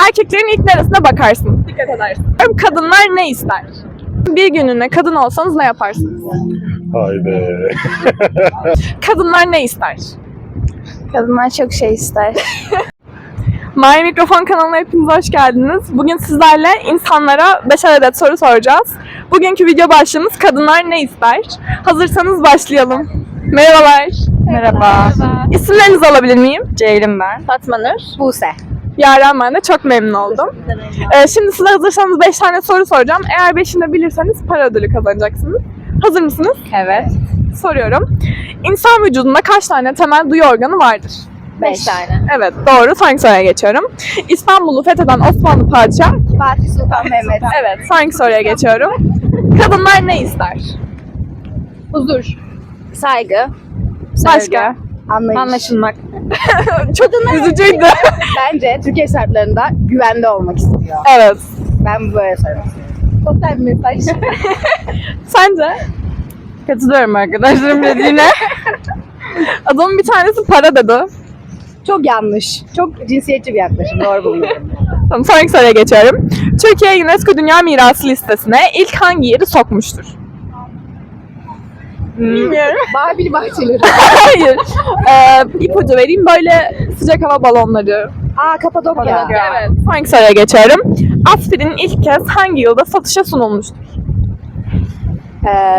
Erkeklerin ilk neresine bakarsın? Dikkat edersin. Kadınlar ne ister? Bir gününe kadın olsanız ne yaparsınız? Haydi. Kadınlar ne ister? Kadınlar çok şey ister. My Mikrofon kanalına hepiniz hoş geldiniz. Bugün sizlerle insanlara 5'er adet soru soracağız. Bugünkü video başlığımız kadınlar ne ister? Hazırsanız başlayalım. Merhabalar. Merhaba. İsimlerinizi alabilir miyim? Ceylin ben. Fatma Nur. Buse. Yaren, ben de çok memnun oldum. Şimdi size hazırsanız 5 tane soru soracağım. Eğer 5'ini de bilirseniz para ödülü kazanacaksınız. Hazır mısınız? Evet. Soruyorum. İnsan vücudunda kaç tane temel duyu organı vardır? 5 tane. Evet, doğru. Sonraki soruya geçiyorum. İstanbul'u fetheden Osmanlı padişah. Fatih Sultan Mehmet. Evet, sonraki soruya geçiyorum. Kadınlar ne ister? Huzur. Saygı. Başka? Anlayış. Anlaşılmak. Çok üzücüydü. Bence Türkiye şartlarında güvende olmak istiyor. Evet. Ben böyle söylemek istiyorum. Sosyal bir mesaj. Sence? Katılıyorum arkadaşlarım dediğine. Adamın bir tanesi para dedi. Çok yanlış. Çok cinsiyetçi bir yaklaşım. Doğru bulmuyorum. Tamam, sonraki soruya geçiyorum. Türkiye UNESCO Dünya Mirası listesine ilk hangi yeri sokmuştur? Bilmiyorum. Babil bahçeleri. Hayır. İpucu vereyim, böyle sıcak hava balonları. Kapadokya. Evet. Sonraki soruya geçiyorum. Aspirin ilk kez hangi yılda satışa sunulmuştur?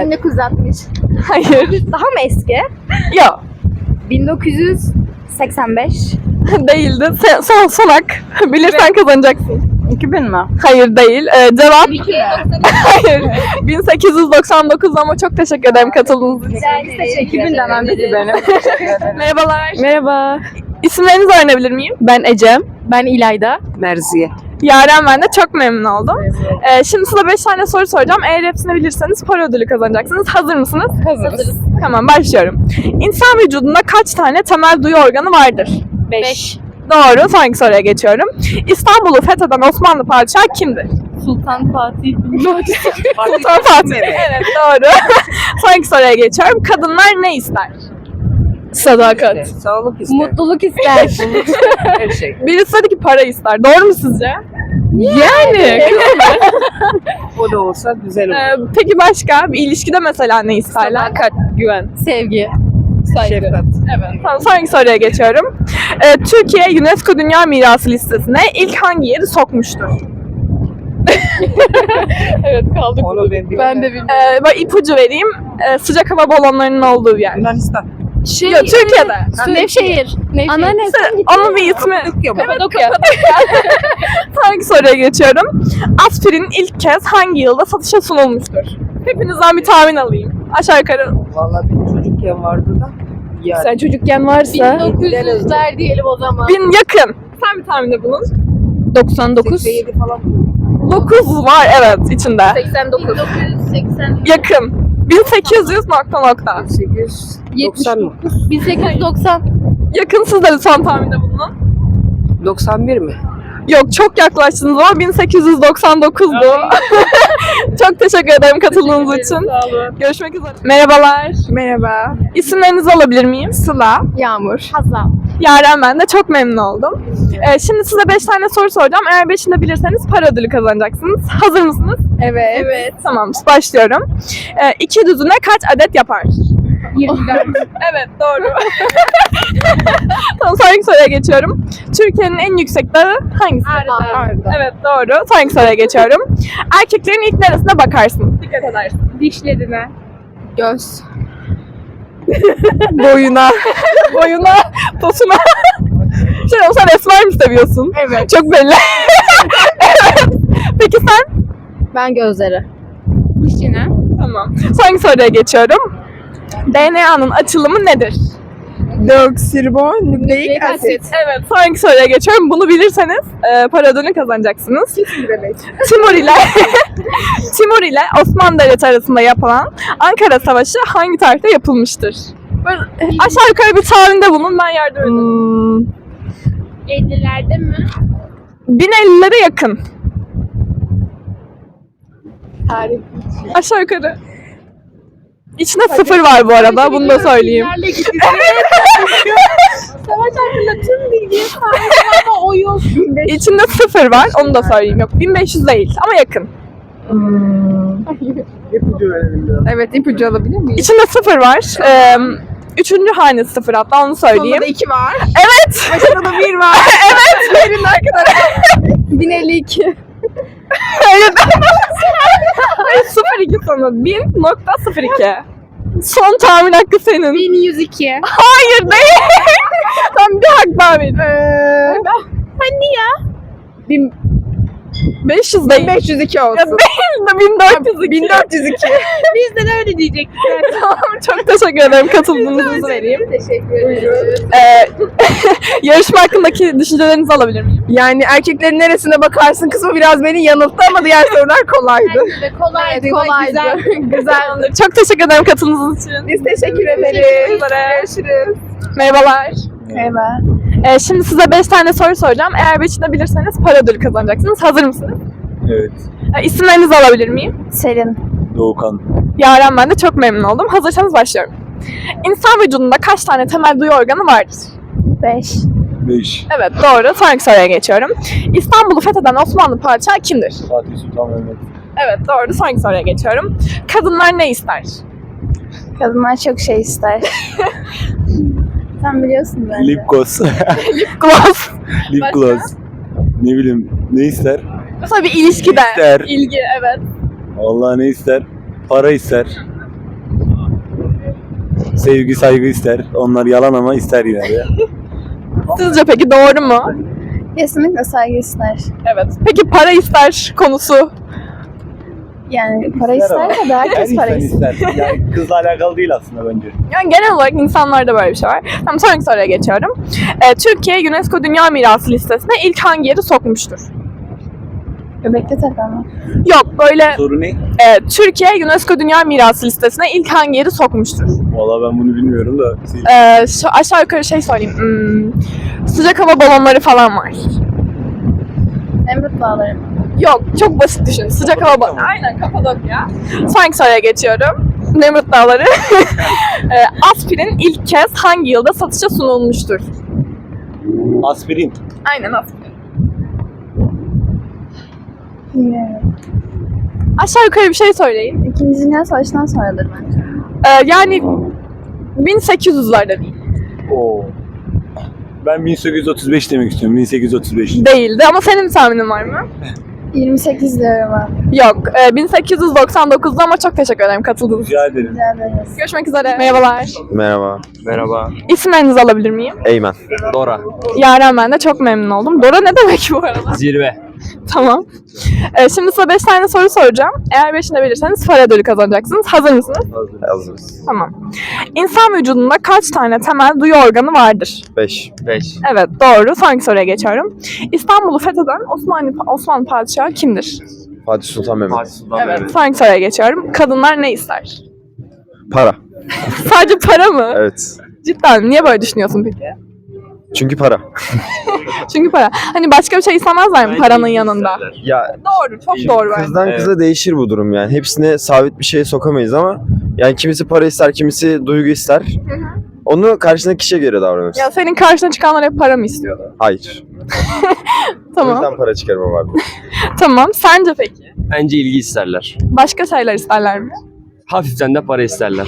1960. Hayır. Daha mı eski? Yok. 1985. Değildi. Sonak. Bilirsen kazanacaksın. 2000 mi? Hayır, değil. Cevap? Hayır. 1899, ama çok teşekkür ederim katıldığınız için. 2000 demem dedi benim. Merhabalar. Merhaba, İsimlerinizi öğrenebilir miyim? ben Ecem. Ben İlayda. Merziye. Yaren, ben de çok memnun oldum. Şimdi size 5 tane soru soracağım. Eğer hepsini bilirseniz para ödülü kazanacaksınız. Hazır mısınız? Hazırız. Tamam, başlıyorum. İnsan vücudunda kaç tane temel duyu organı vardır? 5. Doğru. Sonraki soruya geçiyorum. İstanbul'u fetheden Osmanlı padişahı kimdir? Sultan Fatih. Sultan Fatih. Evet, doğru. Sonraki soruya geçiyorum. Kadınlar ne ister? Sadakat. Sağlık ister. Mutluluk ister. Her şey. Birisi dedi ki para ister. Doğru mu sizce? Yani. O da olsa güzel olur. Peki başka? Bir ilişkide mesela ne isterler? Sadakat, güven, sevgi, saygı. Şefkat. Evet. Tamam, sonraki soruya geçiyorum. Türkiye UNESCO Dünya Mirası listesine ilk hangi yeri sokmuştur? Evet, kaldık. Onu ben bilmiyorum. Ben de bilmiyorum. Ben ipucu vereyim. Sıcak hava balonlarının olduğu bir yer. Yunanistan. Yok, Türkiye'de. Nevşehir. Anneanne. Onun bir ismi. Yok mu? Kapadokya. Sonraki soruya geçiyorum. Aspirin ilk kez hangi yılda satışa sunulmuştur? Hepinizden bir tahmin alayım. Aşağı yukarı. Vallahi benim çocukken vardı da. Yani. Sen çocukken varsa 1900'ler diyelim o zaman. Bin yakın. Sen bir tahminde bulun. 99. 87 falan. 9 var, evet, içinde. 89. 1980. Yakın. 1800 nokta. 890 mı? 1890. Yakın, siz de son tahminde bulunun. 91 mi? Yok, çok yaklaştınız ama 1899'du. Çok teşekkür ederim katıldığınız için. Sağ olun. Görüşmek üzere. Merhabalar. Merhaba. İsimlerinizi alabilir miyim? Sıla. Yağmur. Hazal. Yaren, ben de çok memnun oldum. Şimdi size 5 tane soru soracağım. Eğer 5'ini de bilirseniz para ödülü kazanacaksınız. Hazır mısınız? Evet. Evet. Tamam, başlıyorum. 2 düzine kaç adet yapar? 24. Evet, doğru. Tamam, sonraki soruya geçiyorum. Türkiye'nin en yüksek dağı hangisi? Arda. Evet, doğru. Sonraki soruya geçiyorum. Erkeklerin ilk neresine bakarsın? Dikkat edersin. Dişlerine. Göz. Boyuna. Boyuna, posuna. Sen esmer mi seviyorsun? Evet. Çok belli. Evet. Peki sen? Ben gözleri. Dişine. Tamam. Sonraki soruya geçiyorum. DNA'nın açılımı nedir? Deoksiribonükleik asit. Evet, sonraki soruya geçiyorum. Bunu bilirseniz para ödülünü kazanacaksınız. Timur ile Osmanlı Devleti arasında yapılan Ankara Savaşı hangi tarihte yapılmıştır? Böyle aşağı yukarı bir tahminde bulun, ben yardım ederim. 50'lerde mi? 1050'lere yakın. Tarih. Aşağı yukarı. İçinde 0 var bu arada. Bunu da söyleyeyim. Savaş hakkında tüm bilgiye sahibim ama o yok. İçinde 0 var. Onu da söyleyeyim. Yok 1500 değil ama yakın. Evet, ipucu alabilir miyim? İçinde 0 var. Üçüncü hanesi 0 hatta onu söyleyeyim. Sonunda 2 var. Evet. Başında da 1 var. Evet. Verin arkadaşlar. 1052. Hayır. 02 sonu. 1000.02. Son tahmin hakkı senin. 1102. Hayır değil. Tam bir hak daha verin. Hani ya? 500 değil. 502 Ya olsun. değil de 1402. 1402. Biz de öyle diyecektik. Tamam, çok teşekkür ederim katıldığınızı vereyim. Teşekkür ederim. Yarışma hakkındaki düşüncelerinizi alabilir miyim? Yani erkeklerin neresine bakarsın kısmı biraz beni yanılttı ama diğer sorular kolaydı. Kolaydı, kolaydı. Güzel. Çok teşekkür ederim katıldığınız için. Biz teşekkür ederiz. Görüşürüz. Merhabalar. Merhaba. Şimdi size 5 tane soru soracağım. Eğer 5'ini de bilirseniz para ödülü kazanacaksınız. Hazır mısınız? Evet. İsimlerinizi alabilir miyim? Selin. Doğukan. Yaren, ben de çok memnun oldum. Hazırsanız başlıyorum. İnsan vücudunda kaç tane temel duyu organı vardır? 5. 5. Evet, doğru. Sonraki soruya geçiyorum. İstanbul'u fetheden Osmanlı padişahı kimdir? Fatih Sultan Mehmet. Evet, doğru. Sonraki soruya geçiyorum. Kadınlar ne ister? Kadınlar çok şey ister. Sen biliyorsun bence. Lip gloss. Gloss. Lip Başka? gloss. Ne bileyim ne ister? Mesela bir ilişkide. İster. İlgi, evet. Vallahi ne ister? Para ister. Sevgi saygı ister. Onlar yalan ama ister yine de. Sizce peki doğru mu? Kesinlikle saygı ister. Evet. Peki para ister konusu? Yani para İster ama. ister de herkes para ister. Yani kızla alakalı değil aslında bence. Yani genel olarak insanlarda böyle bir şey var. Tamam, sonraki soruya geçiyorum. Türkiye UNESCO Dünya Mirası listesine ilk hangi yeri sokmuştur? Göbekli Tepe mi? Yok, böyle Soru ne? Türkiye UNESCO Dünya Mirası listesine ilk hangi yeri sokmuştur? Vallahi ben bunu bilmiyorum da. Şu aşağı yukarı şey söyleyeyim. Sıcak hava balonları falan var. Nemrut Dağları mı? Yok, çok basit düşün. Sıcak hava balonu. Aynen, Kapadokya. Sonraki soruya geçiyorum. Nemrut Dağları. Aspirin ilk kez hangi yılda satışa sunulmuştur? Aspirin. Aynen, aspirin. Bilmiyorum. Aşağı yukarı bir şey söyleyin. İkinci Dünya Savaşı'ndan sonradır bence. Yani 1800'lerde değil. Oo. Ben 1835 demek istiyorum. 1835. Değildi ama senin tahminin var mı? 28 diyorum abi. Yok. 1899'da ama çok teşekkür ederim katıldığınız için. Rica ederim. Rica ederiz. Görüşmek üzere. Merhabalar. Merhaba. Merhaba. İsimlerinizi alabilir miyim? Eymen. Dora. Yaren, ben de çok memnun oldum. Dora ne demek bu arada? Zirve. Tamam. Şimdi size 5 tane soru soracağım. Eğer 5'ini de bilirseniz para ödülü kazanacaksınız. Hazır mısınız? Hazırız. Tamam. İnsan vücudunda kaç tane temel duyu organı vardır? 5. 5. Evet, doğru. Sonraki soruya geçiyorum. İstanbul'u fetheden Osmanlı padişahı kimdir? Fatih Sultan Mehmet. Fatih Sultan Evet, Mehmet. sonraki soruya geçiyorum. Kadınlar ne ister? Para. Sadece para mı? Evet. Cidden niye böyle düşünüyorsun peki? Çünkü para. Çünkü para. Hani başka bir şey istemezler mi paranın yanında? Ya Doğru, çok doğru bence. kızdan kıza değişir bu durum yani. Hepsine sabit bir şey sokamayız ama yani kimisi para ister, kimisi duygu ister. Onu karşındaki kişiye göre davranır. Ya senin karşına çıkanlar hep para mı istiyordu? Hayır. O Tamam, yüzden para çıkarma vardı. tamam. Sence peki? Bence ilgi isterler. Başka şeyler isterler mi? Hafiften de para isterler.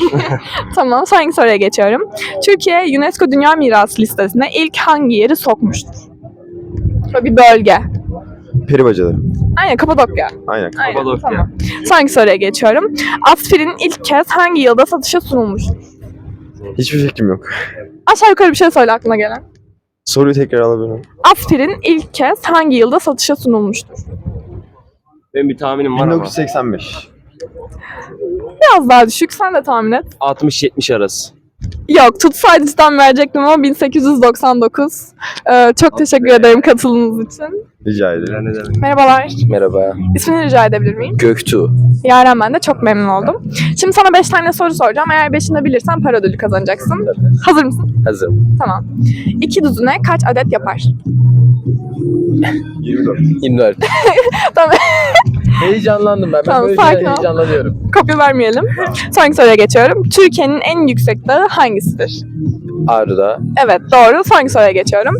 Tamam, sonraki soruya geçiyorum. Türkiye UNESCO Dünya Mirası listesine ilk hangi yeri sokmuştur? Böyle bir bölge. Peri bacaları. Aynen, Kapadokya. Aynen. Aynen, Kapadokya. tamam. Sonraki soruya geçiyorum. Aspirin ilk kez hangi yılda satışa sunulmuştur? Hiçbir fikrim yok. Aşağı yukarı bir şey söyle aklına gelen. Soruyu tekrar alabilir miyim? Aspirin ilk kez hangi yılda satışa sunulmuştur? Benim bir tahminim var ama. 1985. Biraz daha düşük, sen de tahmin et. 60-70 arası. Yok, tutsaydı cidden verecektim ama 1899. Çok teşekkür ederim katıldığınız için. Rica ederim. Ne demek? Merhabalar. Merhaba. İsmini rica edebilir miyim? Göktuğ. Yaren, ben de çok memnun oldum. Şimdi sana 5 tane soru soracağım. Eğer 5'ini de bilirsen para ödülü kazanacaksın. Hazır mısın? Hazırım. Tamam. 2 düzine kaç adet yapar? 24. 24. Tamam. Heyecanlandım ben. Tamam, Ben böyle sakin şeyler ol. heyecanlanıyorum. Kopya vermeyelim. Sonraki soruya geçiyorum. Türkiye'nin en yüksek dağı hangisidir? Ağrı'da, Evet, doğru. Sonraki soruya geçiyorum.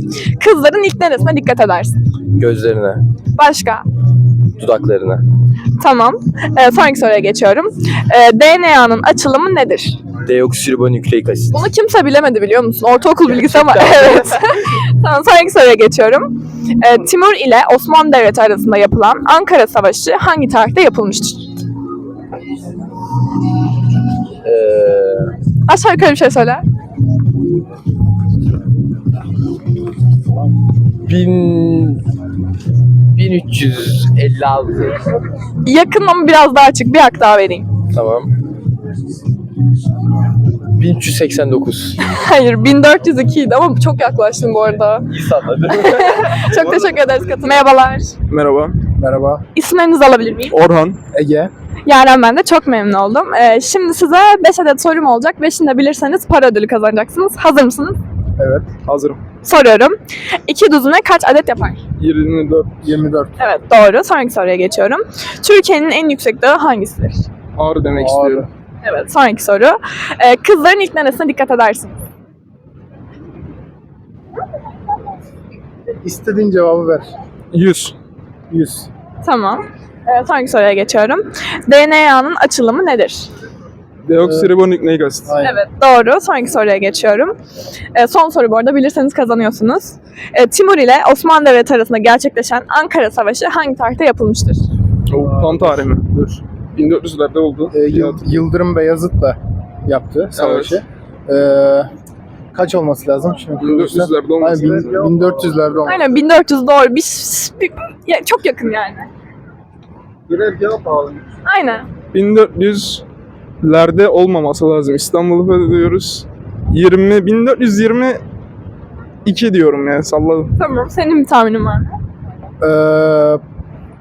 Kızların ilk neresine dikkat edersin? gözlerine, Başka? dudaklarına. Tamam. Sonraki soruya geçiyorum. DNA'nın açılımı nedir? Deoksiribonükleik asit. Bunu kimse bilemedi biliyor musun? Ortaokul bilgisi ama evet. Tamam, sonraki soruya geçiyorum. Timur ile Osmanlı Devleti arasında yapılan Ankara Savaşı hangi tarihte yapılmıştır? Aşağı yukarı bir şey söyle. 1356. Yakın ama biraz daha açık. Bir hak daha vereyim. Tamam. 1389. Hayır, 1402 idi ama çok yaklaştım bu arada. İyi salladı. Çok teşekkür ederiz katılım. Merhabalar. Merhaba. Merhaba. İsimlerinizi alabilir miyim? Orhan. Ege. Yaren, ben de çok memnun oldum. Şimdi size 5 adet sorum olacak. 5'ini de bilirseniz para ödülü kazanacaksınız. Hazır mısınız? Evet. Hazırım. Soruyorum. 2 düzine kaç adet yapar? 24. 24. Evet, doğru. Sonraki soruya geçiyorum. Türkiye'nin en yüksek dağı hangisidir? Ağrı demek istiyorum. Evet, sonraki soru. Kızların ilk neresine dikkat edersin? İstediğin cevabı ver. 100. 100. Tamam. Sonraki soruya geçiyorum. DNA'nın açılımı nedir? Deoksiribonükleik asit. Evet, doğru. Sonraki soruya geçiyorum. Son soru bu arada, bilirseniz kazanıyorsunuz. Timur ile Osmanlı Devleti arasında gerçekleşen Ankara Savaşı hangi tarihte yapılmıştır? Tam tarih mi? Dur. 1400'lerde oldu. Yıldırım Beyazıt'la yaptı savaşı. Kaç olması lazım? Şimdi 1400'lerde olması Aynen, lazım. 1400'lerde olması. Aynen, 1400 doğru. Çok yakın yani. Birer cevap alalım. Aynen. 1400'lerde olmaması lazım. İstanbul'u fethediyoruz. 1422 diyorum yani, salladım. Tamam. Senin bir tahminin var mı?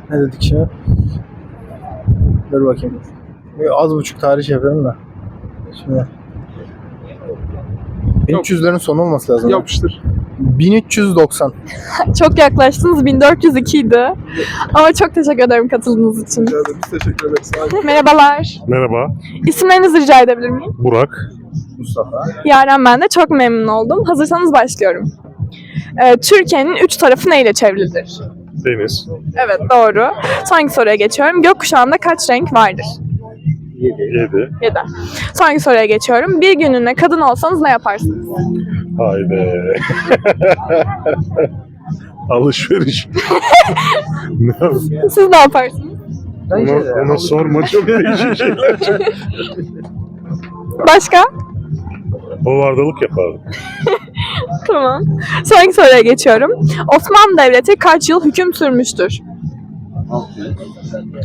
Ne dedik şimdi? Dur bakayım. Az buçuk tarih yapıyorum da. Şimdi 1300'lerin sonu olması lazım. Yapıştır. 1390. Çok yaklaştınız. 1402 idi. Ama çok teşekkür ederim katıldığınız için. Rica ederim. Biz teşekkür ederiz. Sağ olun. Merhabalar. Merhaba, İsimlerinizi rica edebilir miyim? Burak. Yaren, ben de çok memnun oldum. Hazırsanız başlıyorum. Türkiye'nin 3 tarafı neyle çevrilidir? Deniz. Evet, doğru. Sonraki soruya geçiyorum. Gökkuşağında kaç renk vardır? 7. 7. Sonraki soruya geçiyorum. Bir günlüğüne kadın olsanız ne yaparsınız? Haydi. Alışveriş. Siz ne yaparsınız? Ona sorma, çok değişik şeyler. Başka? Bavardalık yapardım. Tamam. Sonraki soruya geçiyorum. Osmanlı Devleti kaç yıl hüküm sürmüştür?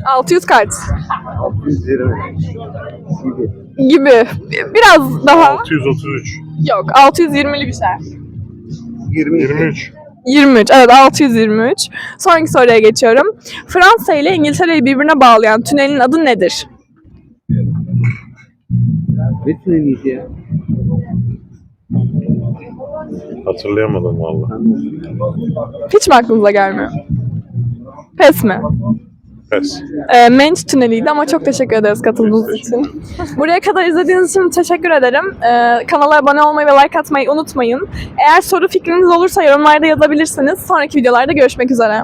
600 kaç? 620 Gibi. Biraz daha. 633. Yok, 620'li bir şey. 23. 23. Evet, 623. Sonraki soruya geçiyorum. Fransa ile İngiltere'yi birbirine bağlayan tünelin adı nedir? Ne tüneliydi ya? Hatırlayamadım valla. Hiç mi aklınıza gelmiyor? Pes mi? Pes. Menç tüneliydi ama çok teşekkür ederiz katıldığınız için. Buraya kadar izlediğiniz için teşekkür ederim. Kanala abone olmayı ve like atmayı unutmayın. Eğer soru fikriniz olursa yorumlarda yazabilirsiniz. Sonraki videolarda görüşmek üzere.